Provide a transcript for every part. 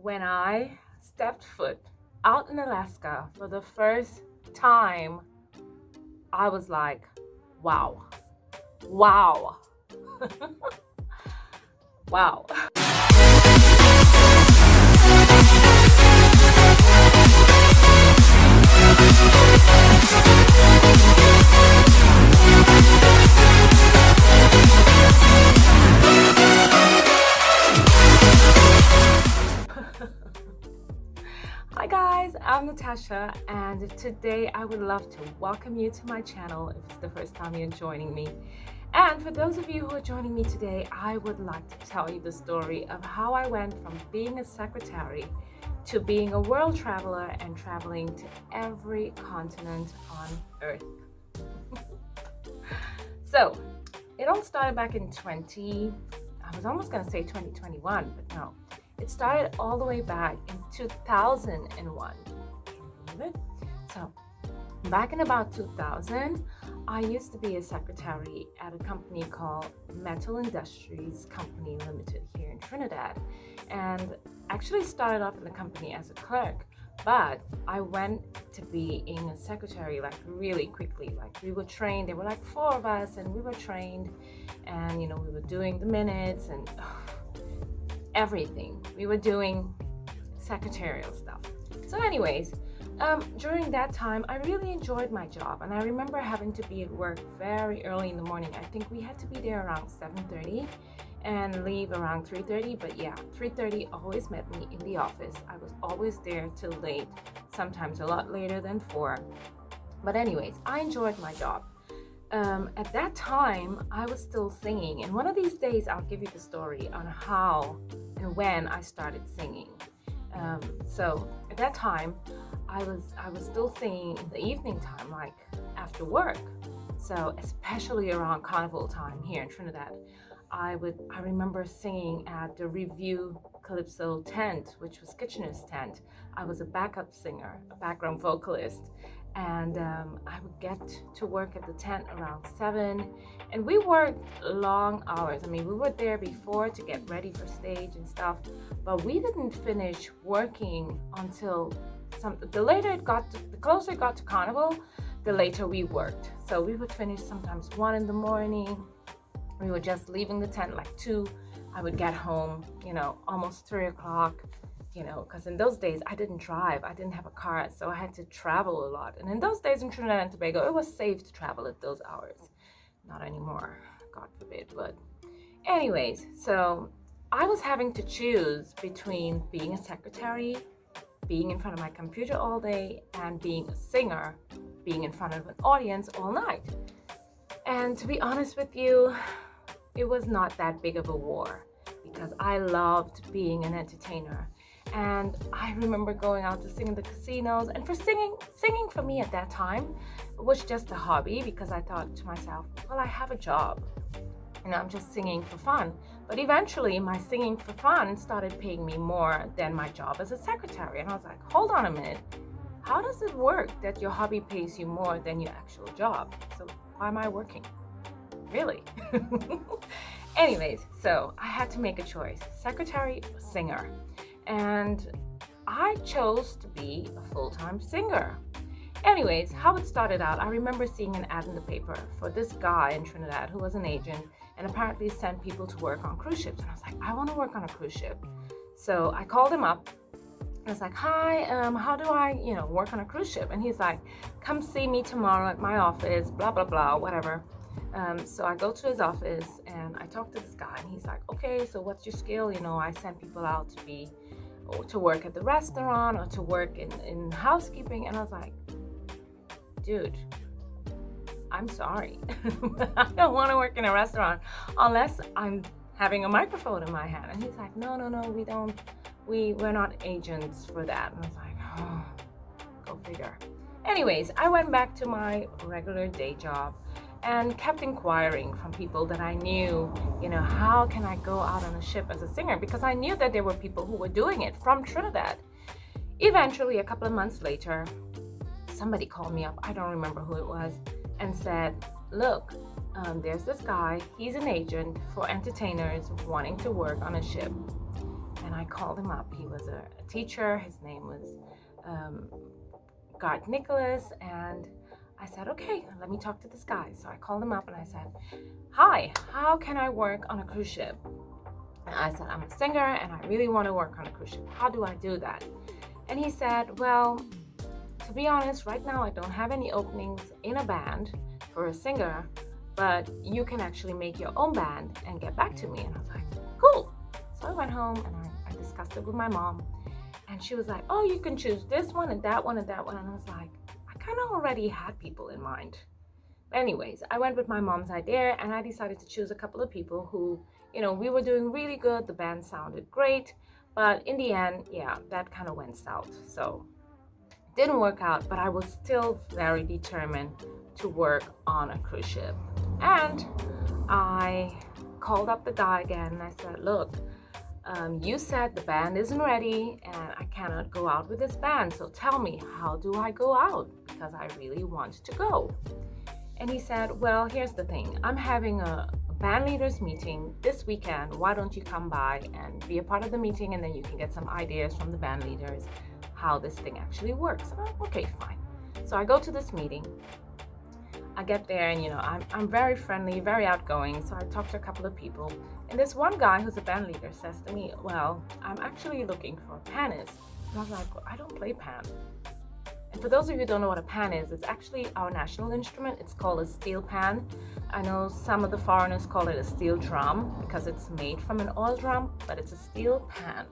when I stepped foot out in Alaska for the first time, I was like, wow, wow, wow. Hi guys, I'm Natasha, and today I would love to welcome you to my channel if it's the first time you're joining me. And for those of you who are joining me today, I would like to tell you the story of how I went from being a secretary to being a world traveler and traveling to every continent on Earth. So, it all started back in I was almost going to say 2021, but no. It started all the way back in 2001. Can you believe it? So, back in about 2000, I used to be a secretary at a company called Metal Industries Company Limited here in Trinidad. And actually started off in the company as a clerk, but I went to being a secretary like really quickly. Like we were trained, there were like 4 of us, and we were trained, and we were doing the minutes and everything. We were doing secretarial stuff. So anyways, during that time, I really enjoyed my job, and I remember having to be at work very early in the morning. I think we had to be there around 7:30 and leave around 3:30, but yeah, 3:30 always met me in the office. I was always there till late, sometimes a lot later than 4. But anyways, I enjoyed my job. At that time, I was still singing, and one of these days I'll give you the story on how and when I started singing. So at that time, I was still singing in the evening time, like after work. So especially around carnival time here in Trinidad, I remember singing at the Review Calypso tent, which was Kitchener's tent. I was a backup singer, a background vocalist, and I would get to work at the tent around 7, and we worked long hours. I mean, we were there before to get ready for stage and stuff, but we didn't finish working until the closer it got to carnival, the later we worked. So we would finish sometimes 1 in the morning. We were just leaving the tent like 2. I would get home, almost 3 o'clock, because in those days I didn't drive. I didn't have a car, so I had to travel a lot. And in those days in Trinidad and Tobago, it was safe to travel at those hours. Not anymore, God forbid. But anyways, so I was having to choose between being a secretary, being in front of my computer all day, and being a singer, being in front of an audience all night. And to be honest with you, it was not that big of a war, because I loved being an entertainer. And I remember going out to sing in the casinos, and for singing for me at that time was just a hobby, because I thought to myself, well, I have a job and I'm just singing for fun. But eventually my singing for fun started paying me more than my job as a secretary. And I was like, hold on a minute, how does it work that your hobby pays you more than your actual job? So why am I working? Really? Anyways, so I had to make a choice, secretary or singer. And I chose to be a full-time singer. Anyways, how it started out, I remember seeing an ad in the paper for this guy in Trinidad who was an agent and apparently sent people to work on cruise ships. And I was like, I want to work on a cruise ship. So I called him up. I was like, hi, how do I, work on a cruise ship? And he's like, come see me tomorrow at my office, blah, blah, blah, whatever. So I go to his office and I talk to this guy, and he's like, okay, so what's your skill? I send people out to work at the restaurant or to work in housekeeping. And I was like, dude, I'm sorry. I don't want to work in a restaurant unless I'm having a microphone in my hand. And he's like, no, we're not agents for that. And I was like, oh, go figure. Anyways, I went back to my regular day job and kept inquiring from people that I knew, how can I go out on a ship as a singer? Because I knew that there were people who were doing it from Trinidad. Eventually, a couple of months later, somebody called me up, I don't remember who it was, and said, look, there's this guy, he's an agent for entertainers wanting to work on a ship. and I called him up. He was a teacher. His name was Garth Nicholas, and I said, okay, let me talk to this guy. So I called him up and I said, hi, how can I work on a cruise ship? And I said, I'm a singer and I really want to work on a cruise ship. How do I do that? And he said, well, to be honest, right now I don't have any openings in a band for a singer, but you can actually make your own band and get back to me. And I was like, cool. So I went home and I discussed it with my mom, and she was like, oh, you can choose this one and that one and that one. And I was like, I kind of already had people in mind. Anyways, I went with my mom's idea and I decided to choose a couple of people who, we were doing really good. The band sounded great, but in the end, yeah, that kind of went south. So didn't work out, but I was still very determined to work on a cruise ship. And I called up the guy again and I said, look, you said the band isn't ready and I cannot go out with this band. So tell me, how do I go out? Because I really want to go. And he said, well, here's the thing. I'm having a band leaders meeting this weekend. Why don't you come by and be a part of the meeting, and then you can get some ideas from the band leaders how this thing actually works. I'm like, okay, fine. So I go to this meeting. I get there and, I'm very friendly, very outgoing. So I talk to a couple of people. And this one guy who's a band leader says to me, well, I'm actually looking for a panist. And I was like, well, I don't play pan. And for those of you who don't know what a pan is, it's actually our national instrument. It's called a steel pan. I know some of the foreigners call it a steel drum because it's made from an oil drum, but it's a steel pan.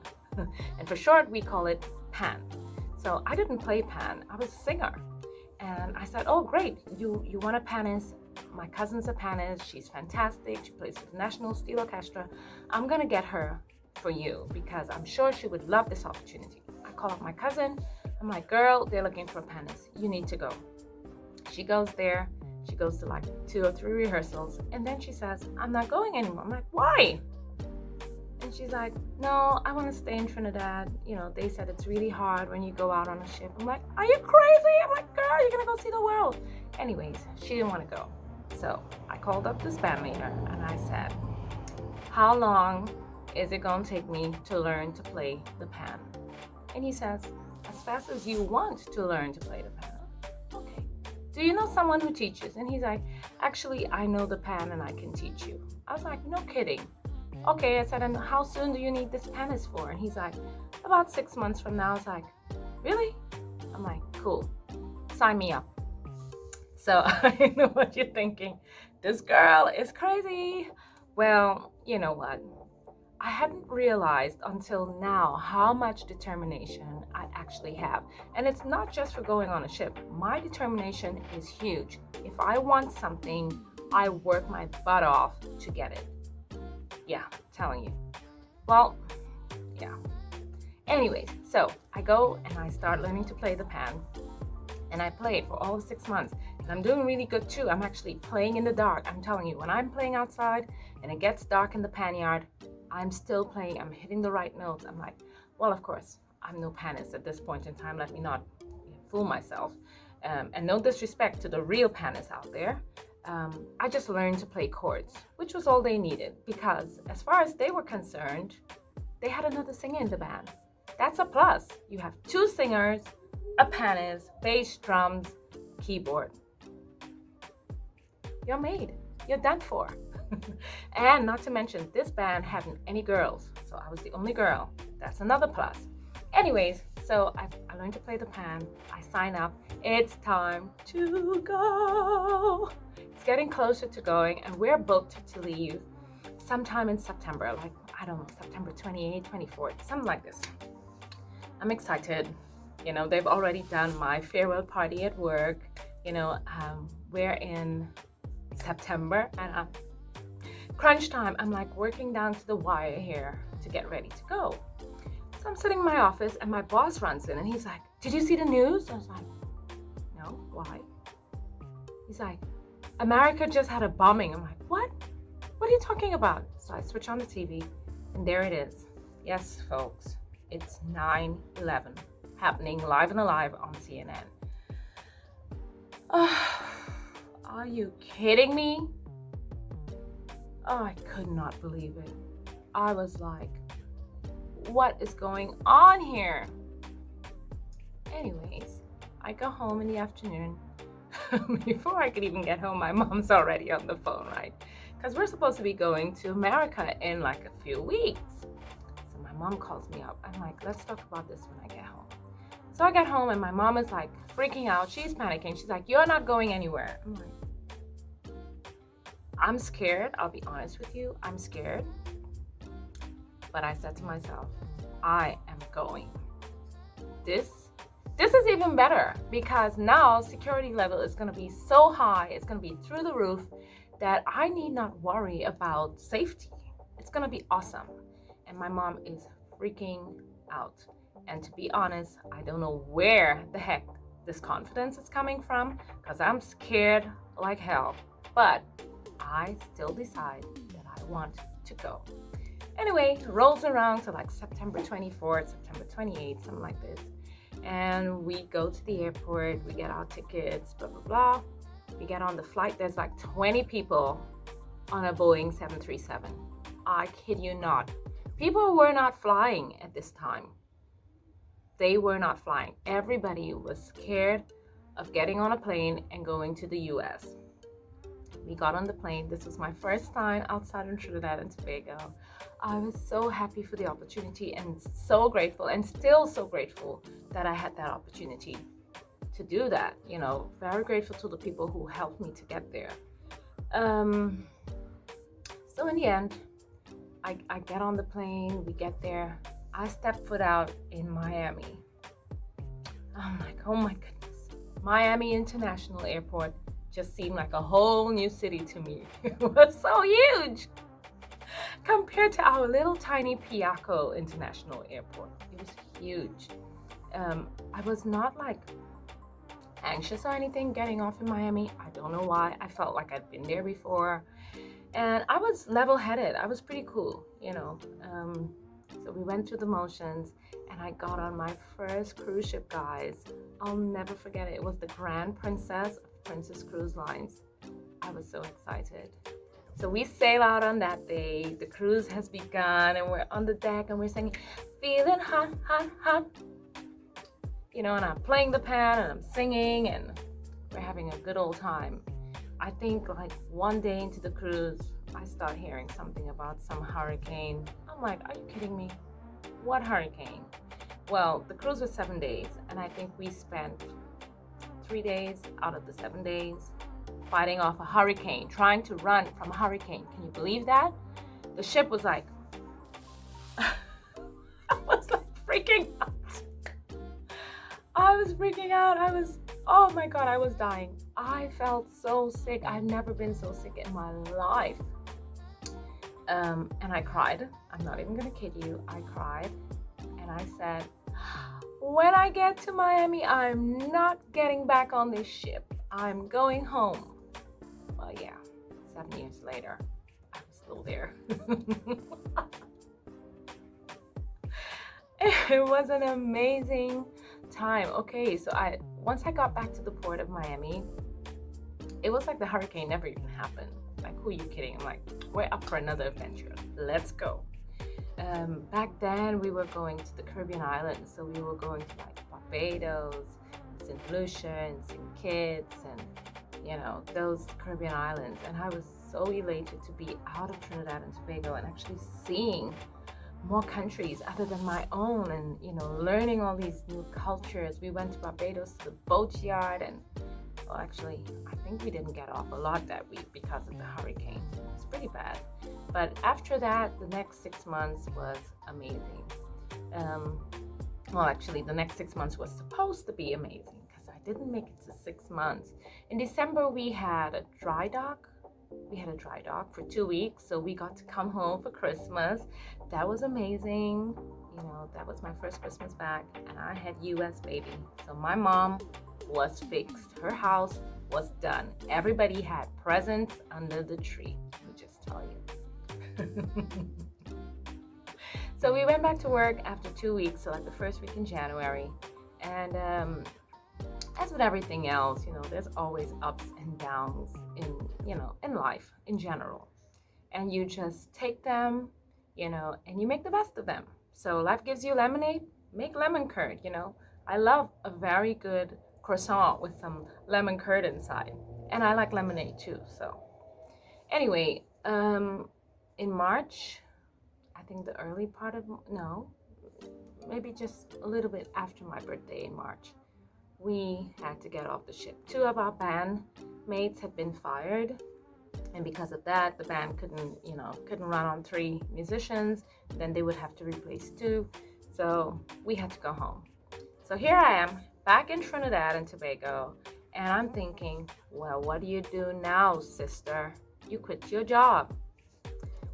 And for short, we call it pan. So I didn't play pan, I was a singer. And I said, oh, great, you want a panist? My cousin's a panist, she's fantastic, she plays with the National Steel Orchestra. I'm gonna get her for you because I'm sure she would love this opportunity. I call up my cousin, I'm like, girl, they're looking for a panist, you need to go. She goes there, she goes to like 2 or 3 rehearsals, and then she says, I'm not going anymore. I'm like, why? And she's like, no, I want to stay in Trinidad. They said it's really hard when you go out on a ship. I'm like, are you crazy? I'm like, girl, you're going to go see the world. Anyways, she didn't want to go. So I called up this band leader and I said, how long is it going to take me to learn to play the pan? And he says, as fast as you want to learn to play the pan. Okay. Do you know someone who teaches? And he's like, actually, I know the pan and I can teach you. I was like, no kidding. Okay, I said, and how soon do you need this panist for? And he's like, about 6 months from now. I was like, really? I'm like, cool, sign me up. So I know what you're thinking. This girl is crazy. Well, you know what? I hadn't realized until now how much determination I actually have. And it's not just for going on a ship. My determination is huge. If I want something, I work my butt off to get it. Yeah, telling you. Well, yeah. Anyways, so I go and I start learning to play the pan. And I played for all of 6 months. And I'm doing really good too. I'm actually playing in the dark. I'm telling you, when I'm playing outside and it gets dark in the pan yard, I'm still playing. I'm hitting the right notes. I'm like, well, of course, I'm no panist at this point in time. Let me not fool myself. And no disrespect to the real panists out there. I just learned to play chords, which was all they needed, because as far as they were concerned, they had another singer in the band. That's a plus. You have 2 singers, a panist, bass, drums, keyboard. You're made. You're done for. And not to mention, this band hadn't any girls, so I was the only girl. That's another plus. Anyways, so I learned to play the pan. I sign up. It's time to go. It's getting closer to going, and we're booked to leave sometime in September, like, I don't know, September 28th, 24th, something like this. I'm excited. They've already done my farewell party at work. We're in September, and crunch time. I'm like working down to the wire here to get ready to go. So I'm sitting in my office, and my boss runs in, and he's like, did you see the news? I was like, no, why? He's like, America just had a bombing. I'm like, what? What are you talking about? So I switch on the TV, and there it is. Yes, folks, it's 9/11 happening live and alive on CNN. Oh, are you kidding me? Oh, I could not believe it. I was like, what is going on here? Anyways, I go home in the afternoon. Before I could even get home, my mom's already on the phone, right? Because we're supposed to be going to America in like a few weeks. So my mom calls me up. I'm like, let's talk about this when I get home. So I get home and my mom is like freaking out. She's panicking. She's like, you're not going anywhere. I'm like, I'm scared. I'll be honest with you. I'm scared. But I said to myself, I am going. This is even better because now security level is going to be so high. It's going to be through the roof that I need not worry about safety. It's going to be awesome. And my mom is freaking out. And to be honest, I don't know where the heck this confidence is coming from because I'm scared like hell. But I still decide that I want to go. Anyway, it rolls around to like September 24th, September 28th, something like this. And we go to the airport, we get our tickets, blah, blah, blah. We get on the flight. There's like 20 people on a Boeing 737. I kid you not. People were not flying at this time. They were not flying. Everybody was scared of getting on a plane and going to the US. We got on the plane. This was my first time outside of Trinidad and Tobago. I was so happy for the opportunity and so grateful and still so grateful that I had that opportunity to do that. You know, very grateful to the people who helped me to get there. So in the end, I get on the plane, we get there. I step foot out in Miami. I'm like, oh my goodness. Miami International Airport just seemed like a whole new city to me. It was so huge compared to our little tiny Piaco International Airport. It was huge. I was not like anxious or anything getting off in Miami. I don't know why. I felt like I'd been there before. And I was level-headed. I was pretty cool, you know. So we went through the motions and I got on my first cruise ship, guys. I'll never forget it. It was the Grand Princess of Princess Cruise Lines. I was so excited. So we sail out on that day. The cruise has begun and we're on the deck and we're singing, feeling hot, hot, hot. You know, and I'm playing the pan and I'm singing and we're having a good old time. I think like one day into the cruise, I start hearing something about some hurricane. I'm like, are you kidding me? What hurricane? Well, the cruise was 7 days and I think we spent 3 days out of the 7 days fighting off a hurricane, trying to run from a hurricane. Can you believe that? The ship was like, I was like freaking out. I was freaking out. Oh my God, I was dying. I felt so sick. I've never been so sick in my life. And I cried. I'm not even gonna kid you. I cried and I said, when I get to Miami, I'm not getting back on this ship. I'm going home. Well, yeah, 7 years later, I'm still there. It was an amazing time. Okay, so once I got back to the port of Miami, it was like the hurricane never even happened. Like, who are you kidding? I'm like, we're up for another adventure. Let's go. Back then, we were going to the Caribbean islands, so we were going to like Barbados, St. Lucia, and St. Kitts, and you know, those Caribbean islands. And I was so elated to be out of Trinidad and Tobago and actually seeing more countries other than my own, and you know, learning all these new cultures. We went to Barbados to the boatyard, and well, actually, I think we didn't get off a lot that week because of the hurricane. It's pretty bad. But after that, the next 6 months was amazing. Well, actually, the next 6 months was supposed to be amazing because I didn't make it to 6 months. In December, we had a dry dock. We had a dry dock for 2 weeks, so we got to come home for Christmas. That was amazing. You know, that was my first Christmas back, and I had US baby. So my mom was fixed. Her house was done. Everybody had presents under the tree. Let me just tell you. So we went back to work after 2 weeks, so like the first week in January. And as with everything else, you know, there's always ups and downs in life in general. And you just take them, you know, and you make the best of them. So life gives you lemonade, make lemon curd, I love a very good croissant with some lemon curd inside. And I like lemonade too. So anyway, in March, I think the early part of, no, maybe just a little bit after my birthday in March, we had to get off the ship. Two of our bandmates had been fired, and because of that, the band couldn't run on three musicians. Then they would have to replace two, so we had to go home. So here I am back in Trinidad and Tobago, and I'm thinking, well, what do you do now, sister? You quit your job.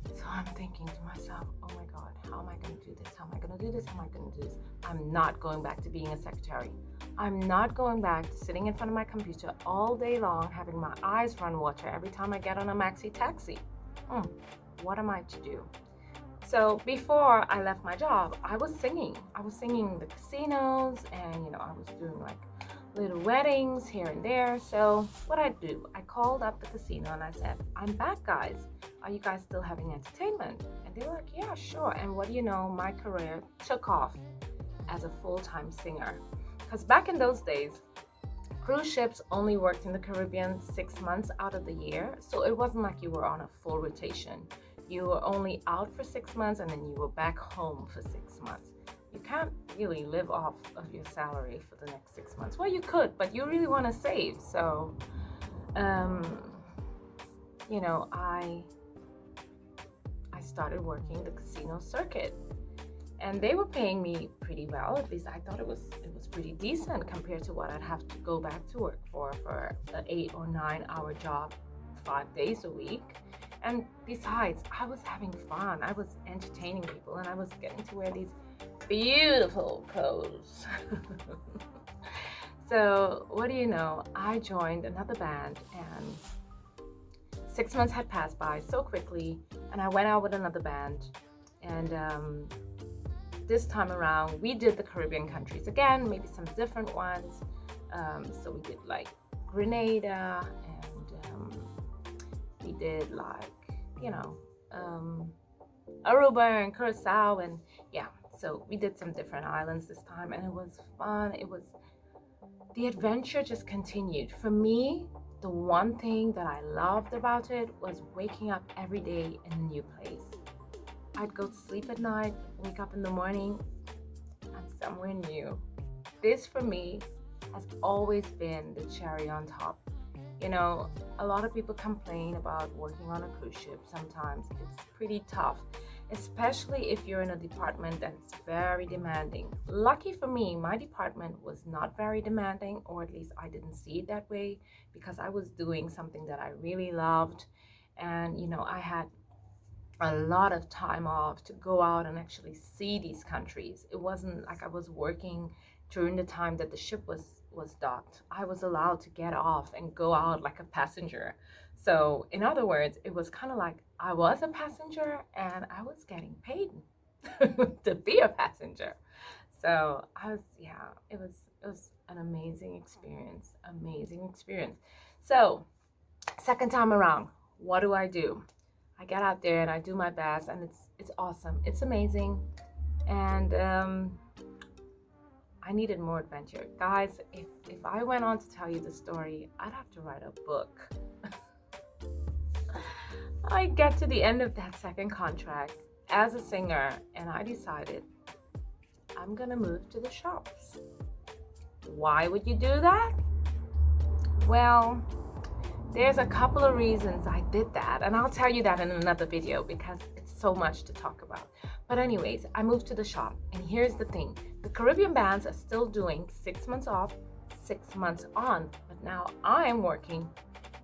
So I'm thinking to myself, oh my God, how am I going to do this? How am I going to do this? How am I going to do this? I'm not going back to being a secretary. I'm not going back to sitting in front of my computer all day long, having my eyes run water every time I get on a maxi taxi. What am I to do? So before I left my job, I was singing. I was singing in the casinos, and I was doing like little weddings here and there. So what I do, I called up the casino and I said, I'm back, guys. Are you guys still having entertainment? And they were like, yeah, sure. And what do you know, my career took off as a full-time singer. Because back in those days, cruise ships only worked in the Caribbean 6 months out of the year. So it wasn't like you were on a full rotation. You were only out for 6 months and then you were back home for 6 months. You can't really live off of your salary for the next 6 months. Well, you could, but you really want to save. So, I started working the casino circuit, and they were paying me pretty well. At least I thought it was pretty decent compared to what I'd have to go back to work for an 8 or 9 hour job 5 days a week. And besides, I was having fun. I was entertaining people, and I was getting to wear these beautiful clothes. So what do you know? I joined another band, and 6 months had passed by so quickly, and I went out with another band, and this time around we did the Caribbean countries again, maybe some different ones. So we did like Grenada, and we did like Aruba and Curacao, and yeah, so we did some different islands this time, and it was fun. The adventure just continued. For me, the one thing that I loved about it was waking up every day in a new place. I'd go to sleep at night, wake up in the morning, I'm somewhere new. This for me has always been the cherry on top. A lot of people complain about working on a cruise ship. Sometimes it's pretty tough, especially if you're in a department that's very demanding. Lucky for me, my department was not very demanding, or at least I didn't see it that way, because I was doing something that I really loved. And, I had a lot of time off to go out and actually see these countries. It wasn't like I was working during the time that the ship was docked. I was allowed to get off and go out like a passenger. So in other words, it was kind of like I was a passenger and I was getting paid to be a passenger. So it was an amazing experience. So second time around, what do? I get out there and I do my best, and it's awesome. It's amazing. And I needed more adventure. Guys, if I went on to tell you the story, I'd have to write a book. I get to the end of that second contract as a singer, and I decided I'm gonna move to the shops. Why would you do that? Well, there's a couple of reasons I did that, and I'll tell you that in another video because it's so much to talk about. But anyways, I moved to the shop, and here's the thing. The Caribbean bands are still doing 6 months off, 6 months on, but now I'm working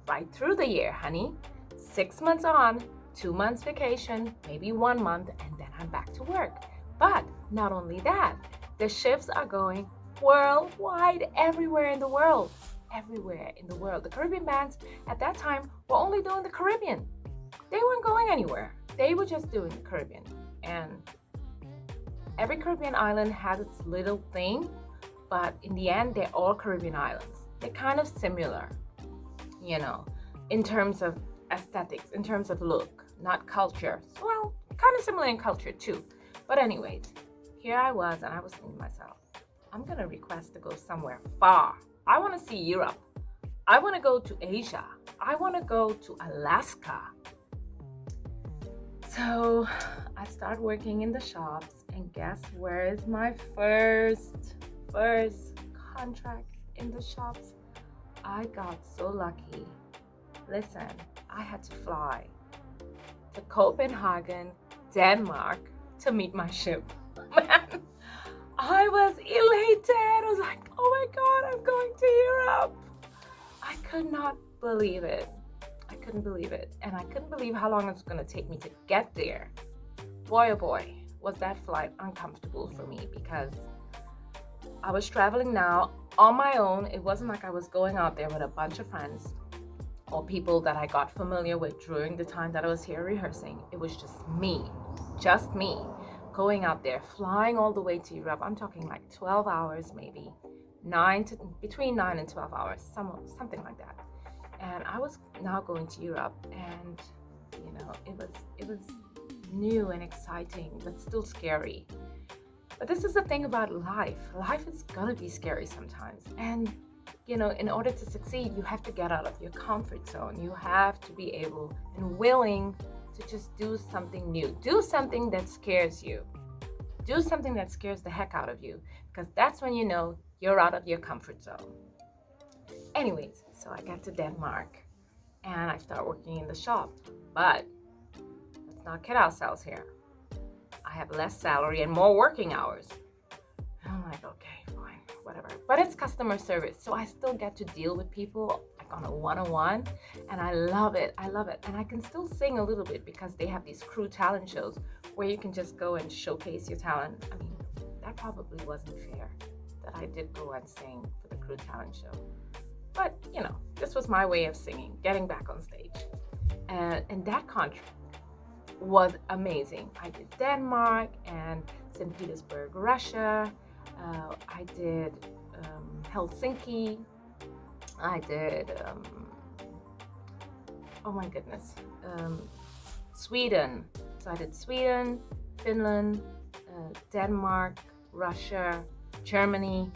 right through the year, honey. 6 months on, 2 months vacation, maybe 1 month, and then I'm back to work. But not only that, the shifts are going worldwide, everywhere in the world. The Caribbean bands at that time were only doing the Caribbean. They weren't going anywhere. They were just doing the Caribbean. And every Caribbean island has its little thing, but in the end, they're all Caribbean islands. They're kind of similar, in terms of aesthetics, in terms of look, not culture. Well, kind of similar in culture too. But anyways, here I was, and I was thinking to myself, I'm going to request to go somewhere far. I want to see Europe. I want to go to Asia. I want to go to Alaska. So I start working in the shops, and guess where is my first contract in the shops? I got so lucky. Listen, I had to fly to Copenhagen, Denmark to meet my ship. Man, I was elated. I was like, oh my God, I'm going to Europe. I could not believe it. I couldn't believe it. And I couldn't believe how long it was going to take me to get there. Boy, oh boy, was that flight uncomfortable for me, because I was traveling now on my own. It wasn't like I was going out there with a bunch of friends or people that I got familiar with during the time that I was here rehearsing. It was just me, going out there, flying all the way to Europe. I'm talking like 12 hours, maybe between 9 and 12 hours, something like that. And I was now going to Europe, and it was new and exciting, but still scary. But this is the thing about life. Life is gonna be scary sometimes. And in order to succeed, you have to get out of your comfort zone. You have to be able and willing to just do something new. Do something that scares you. Do something that scares the heck out of you, because that's when you know you're out of your comfort zone. Anyways, so I got to Denmark and I start working in the shop. But let's not kid ourselves here. I have less salary and more working hours. I'm like, okay, fine, whatever. But it's customer service, so I still get to deal with people like on a one-on-one, and I love it. And I can still sing a little bit, because they have these crew talent shows where you can just go and showcase your talent. I mean, that probably wasn't fair that I did go and sing for the crew talent show. But, this was my way of singing, getting back on stage. And that contract was amazing. I did Denmark and St. Petersburg, Russia. I did Helsinki. I did, oh my goodness, Sweden. So I did Sweden, Finland, Denmark, Russia, Germany.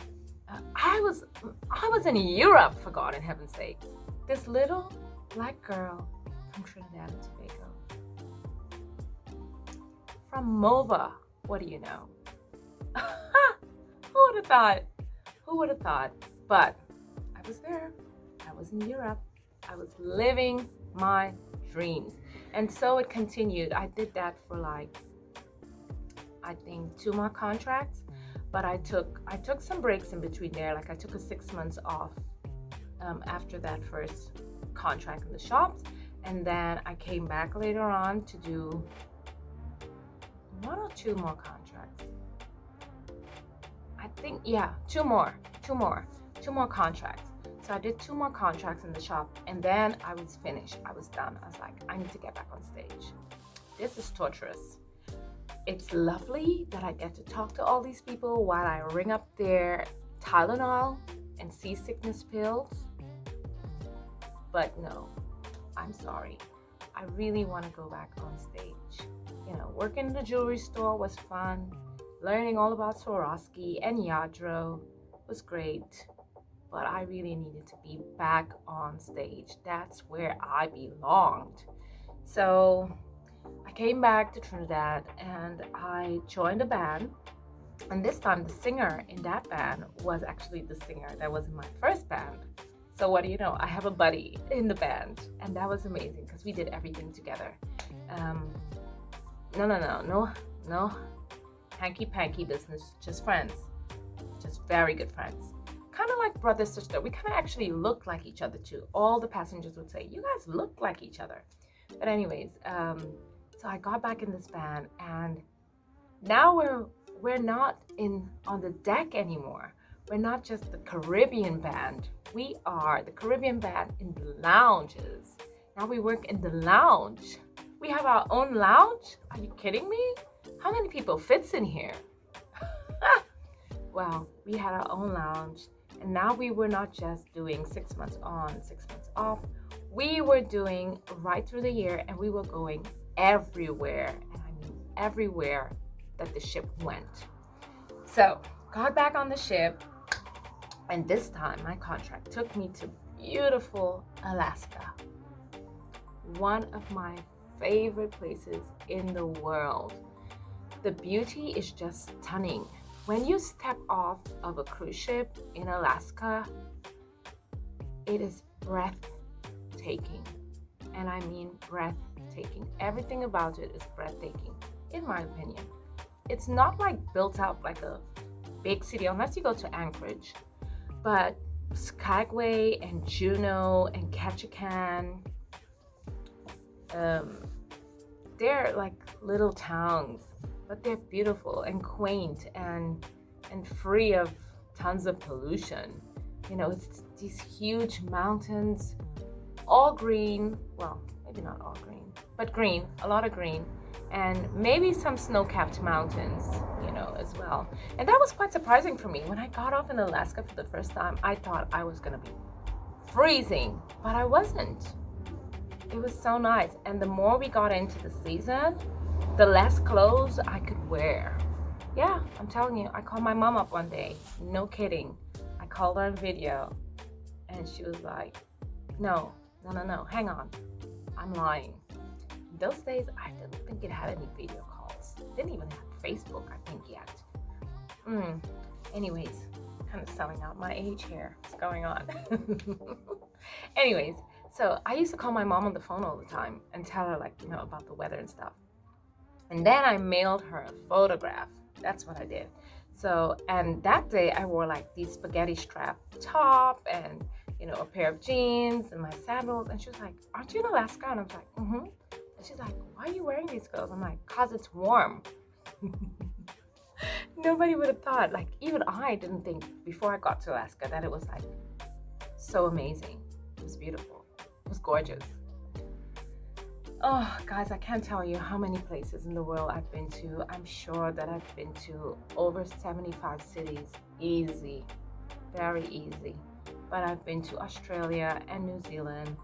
I was in Europe, for God in heaven's sakes. This little black girl from Trinidad and Tobago. From MOVA, what do you know? Who would have thought? Who would have thought? But I was there. I was in Europe. I was living my dreams. And so it continued. I did that for I think 2 more contracts. But I took some breaks in between there. Like I took a 6 months off after that first contract in the shops. And then I came back later on to do 1 or 2 more contracts. I think, yeah, 2 more contracts. So I did 2 more contracts in the shop, and then I was finished. I was done. I was like, I need to get back on stage. This is torturous. It's lovely that I get to talk to all these people while I ring up their Tylenol and seasickness pills. But no, I'm sorry. I really want to go back on stage. Working in the jewelry store was fun. Learning all about Swarovski and Lladró was great. But I really needed to be back on stage. That's where I belonged. So I came back to Trinidad and I joined a band. And this time the singer in that band was actually the singer that was in my first band. So what do you know? I have a buddy in the band, and that was amazing because we did everything together. No hanky-panky business, just friends, just very good friends. Kind of like brother, sister. We kind of actually look like each other too. All the passengers would say, you guys look like each other. But anyways, so I got back in this band, and now we're not on the deck anymore. We're not just the Caribbean band. We are the Caribbean band in the lounges. Now we work in the lounge. We have our own lounge? Are you kidding me? How many people fits in here? Well, we had our own lounge, and now we were not just doing 6 months on, 6 months off. We were doing right through the year, and we were going everywhere, and I mean everywhere that the ship went. So, got back on the ship, and this time my contract took me to beautiful Alaska, one of my favorite places in the world. The beauty is just stunning. When you step off of a cruise ship in Alaska, it is breathtaking. And I mean breathtaking. Everything about it is breathtaking, in my opinion. It's not like built up like a big city, unless you go to Anchorage. But Skagway and Juneau and Ketchikan, they're like little towns, but they're beautiful and quaint and free of tons of pollution. You know, it's these huge mountains, all green. Well, maybe not all green, but green, a lot of green, and maybe some snow-capped mountains, you know, as well. And that was quite surprising for me. When I got off in Alaska for the first time, I thought I was gonna be freezing, but I wasn't. It was so nice. And the more we got into the season, the less clothes I could wear. Yeah, I'm telling you, I called my mom up one day. No kidding. I called her on video, and she was like, no, hang on. I'm lying. Those days, I didn't think it had any video calls. Didn't even have Facebook, I think, yet. Anyways, kind of selling out my age here. What's going on? Anyways, so I used to call my mom on the phone all the time and tell her, like, you know, about the weather and stuff. And then I mailed her a photograph. That's what I did. So, and that day I wore like these spaghetti strap top and, you know, a pair of jeans and my sandals. And she was like, aren't you in Alaska? And I was like, mm-hmm. And she's like, why are you wearing these clothes? I'm like, cause it's warm. Nobody would have thought, like, even I didn't think before I got to Alaska that it was like so amazing. It was beautiful. It was gorgeous. Oh, guys, I can't tell you how many places in the world I've been to. I'm sure that I've been to over 75 cities. Easy. Very easy. But I've been to Australia and New Zealand.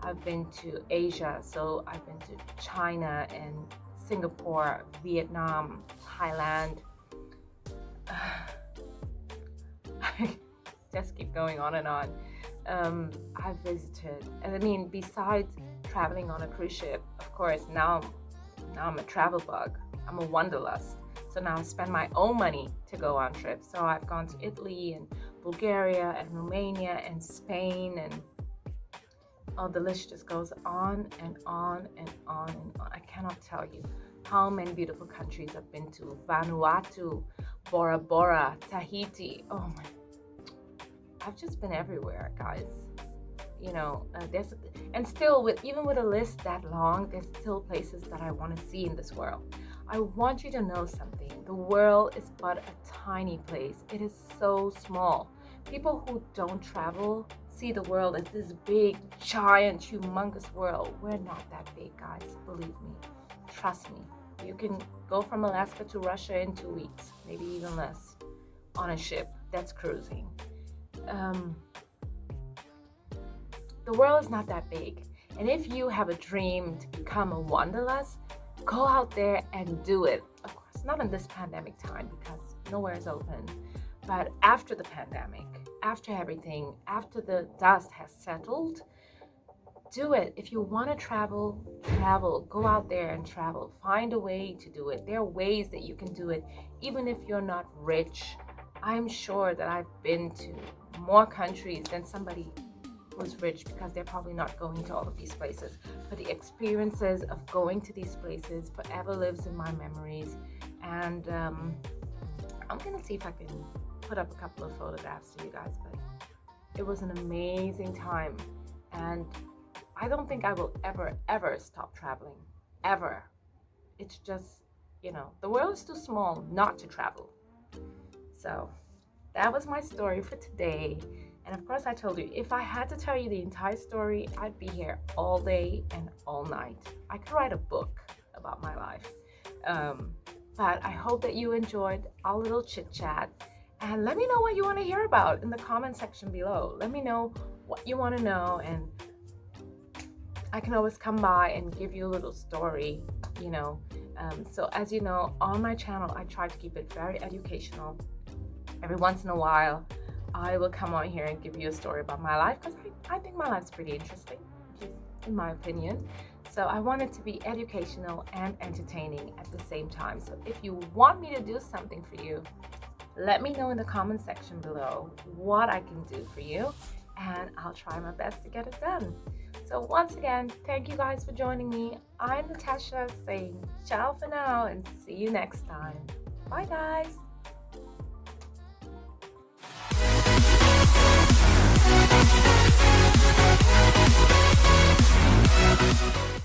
I've been to Asia. So I've been to China and Singapore, Vietnam, Thailand. I just keep going on and on. I've visited, and I mean, besides traveling on a cruise ship, of course, now I'm a travel bug. I'm a wanderlust. So now I spend my own money to go on trips. So I've gone to Italy and Bulgaria and Romania and Spain, and oh, the list just goes on and on and on and on. I cannot tell you how many beautiful countries I've been to. Vanuatu, Bora Bora, Tahiti. Oh my, I've just been everywhere, guys. You know, and still, even with a list that long, there's still places that I want to see in this world. I want you to know something. The world is but a tiny place. It is so small. People who don't travel see the world as this big, giant, humongous world. We're not that big, guys. Believe me. Trust me. You can go from Alaska to Russia in 2 weeks, maybe even less, on a ship that's cruising. The world is not that big. And if you have a dream to become a wanderlust, go out there and do it. Of course, not in this pandemic time because nowhere is open. But after the pandemic, after everything, after the dust has settled, do it. If you want to travel, travel. Go out there and travel. Find a way to do it. There are ways that you can do it, even if you're not rich. I'm sure that I've been to more countries than somebody who's rich because they're probably not going to all of these places. But the experiences of going to these places forever lives in my memories. And I'm going to see if I can put up a couple of photographs to you guys. But it was an amazing time. And I don't think I will ever stop traveling. Ever. It's just, you know, the world is too small not to travel. So that was my story for today. And of course, I told you, if I had to tell you the entire story, I'd be here all day and all night. I could write a book about my life. But I hope that you enjoyed our little chit chat. And let me know what you want to hear about in the comment section below. Let me know what you want to know, and I can always come by and give you a little story, you know, So as you know, on my channel, I try to keep it very educational. Every once in a while, I will come on here and give you a story about my life because I think my life's pretty interesting, at least in my opinion. So I want it to be educational and entertaining at the same time. So if you want me to do something for you, let me know in the comment section below what I can do for you, and I'll try my best to get it done. So once again, thank you guys for joining me. I'm Natasha saying ciao for now and see you next time. Bye guys.